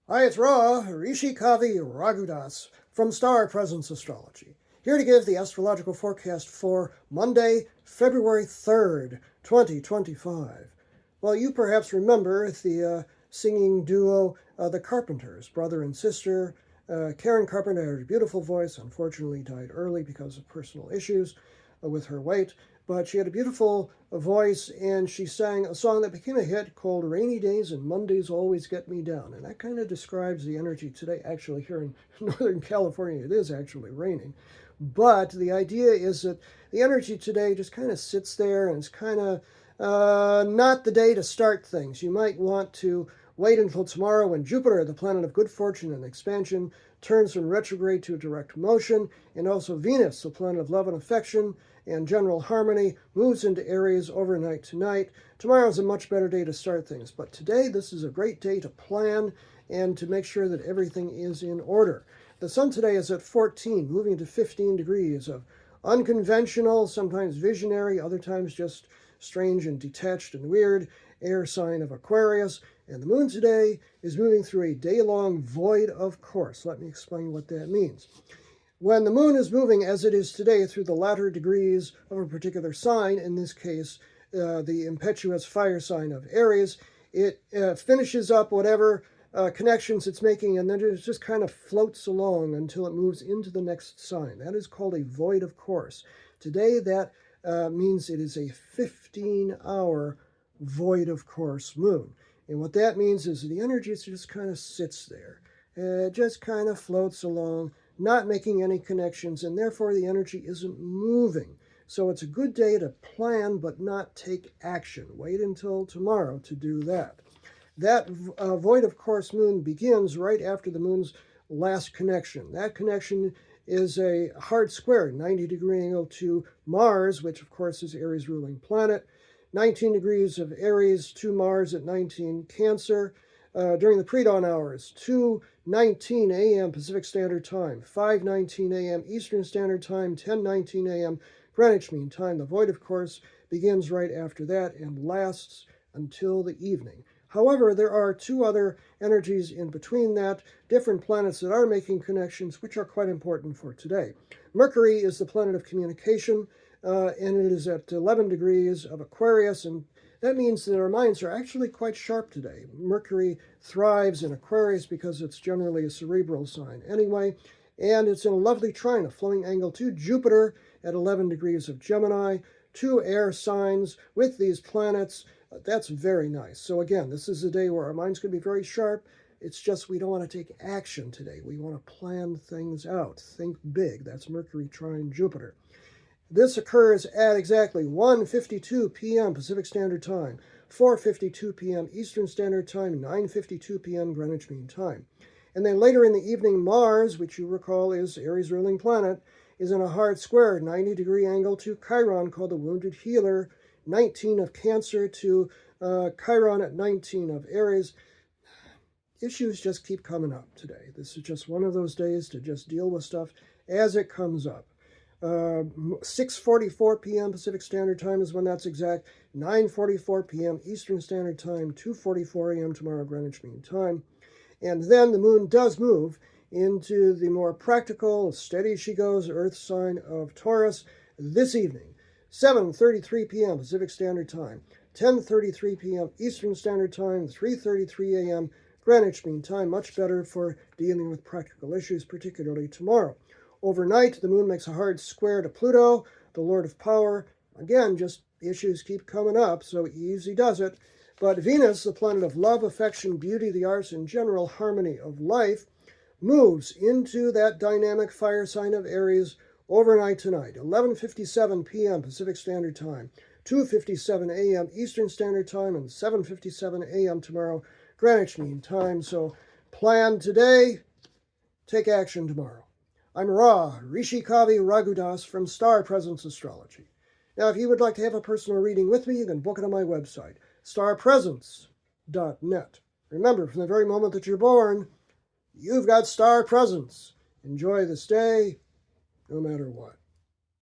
Hi, it's Ra, Rishikavi Ragudas from Star Presence Astrology, here to give the astrological forecast for Monday, February 3rd, 2025. Well, you perhaps remember the singing duo, the Carpenters, brother and sister. Karen Carpenter had a beautiful voice, unfortunately died early because of personal issues with her weight. But she had a beautiful voice, and she sang a song that became a hit called Rainy Days and Mondays Always Get Me Down. And that kind of describes the energy today. Actually, here in Northern California, it is actually raining. But the idea is that the energy today just kind of sits there, and it's kind of not the day to start things. You might want to wait until tomorrow when Jupiter, the planet of good fortune and expansion, turns from retrograde to direct motion, and also Venus, the planet of love and affection and general harmony, moves into Aries overnight tonight. Tomorrow is a much better day to start things, but today this is a great day to plan and to make sure that everything is in order. The sun today is at 14, moving to 15 degrees of unconventional, sometimes visionary, other times just strange and detached and weird, air sign of Aquarius. And the moon today is moving through a day-long void of course. Let me explain what that means. When the moon is moving, as it is today, through the latter degrees of a particular sign, in this case, the impetuous fire sign of Aries, it finishes up whatever connections it's making, and then it just kind of floats along until it moves into the next sign. That is called a void of course. Today, that means it is a 15-hour void of course moon. And what that means is the energy just kind of sits there. It just kind of floats along, not making any connections, and therefore the energy isn't moving. So it's a good day to plan but not take action. Wait until tomorrow to do that. That void of course moon begins right after the moon's last connection. That connection is a hard square, 90-degree angle to Mars, which of course is Aries' ruling planet. 19 degrees of Aries to Mars at 19 Cancer. During the pre-dawn hours, 2:19 a.m. Pacific Standard Time, 5:19 a.m. Eastern Standard Time, 10:19 a.m. Greenwich Mean Time. The void, of course, begins right after that and lasts until the evening. However, there are two other energies in between that, different planets that are making connections, which are quite important for today. Mercury is the planet of communication, and it is at 11 degrees of Aquarius, and that means that our minds are actually quite sharp today. Mercury thrives in Aquarius because it's generally a cerebral sign anyway, and it's in a lovely trine, a flowing angle to Jupiter at 11 degrees of Gemini, two air signs with these planets. That's very nice. So again, this is a day where our minds can be very sharp. It's just we don't want to take action today. We want to plan things out. Think big. That's Mercury trine Jupiter. This occurs at exactly 1:52 p.m. Pacific Standard Time, 4:52 p.m. Eastern Standard Time, 9:52 p.m. Greenwich Mean Time. And then later in the evening, Mars, which you recall is Aries' ruling planet, is in a hard square, 90-degree angle to Chiron, called the Wounded Healer, 19 of Cancer to Chiron at 19 of Aries. Issues just keep coming up today. This is just one of those days to just deal with stuff as it comes up. 6:44 p.m. Pacific Standard Time is when that's exact. 9:44 p.m. Eastern Standard Time. 2:44 a.m. tomorrow Greenwich Mean Time. And then the moon does move into the more practical, steady she goes, Earth sign of Taurus this evening. 7:33 p.m. Pacific Standard Time. 10:33 p.m. Eastern Standard Time. 3:33 a.m. Greenwich Mean Time. Much better for dealing with practical issues, particularly tomorrow. Overnight, the moon makes a hard square to Pluto, the Lord of Power. Again, just issues keep coming up, so easy does it. But Venus, the planet of love, affection, beauty, the arts, and general harmony of life, moves into that dynamic fire sign of Aries overnight tonight, 11:57 p.m. Pacific Standard Time, 2:57 a.m. Eastern Standard Time, and 7:57 a.m. tomorrow, Greenwich Mean Time. So plan today, take action tomorrow. I'm Ra, Rishikavi Ragudas from Star Presence Astrology. Now, if you would like to have a personal reading with me, you can book it on my website, starpresence.net. Remember, from the very moment that you're born, you've got star presence. Enjoy this day, no matter what.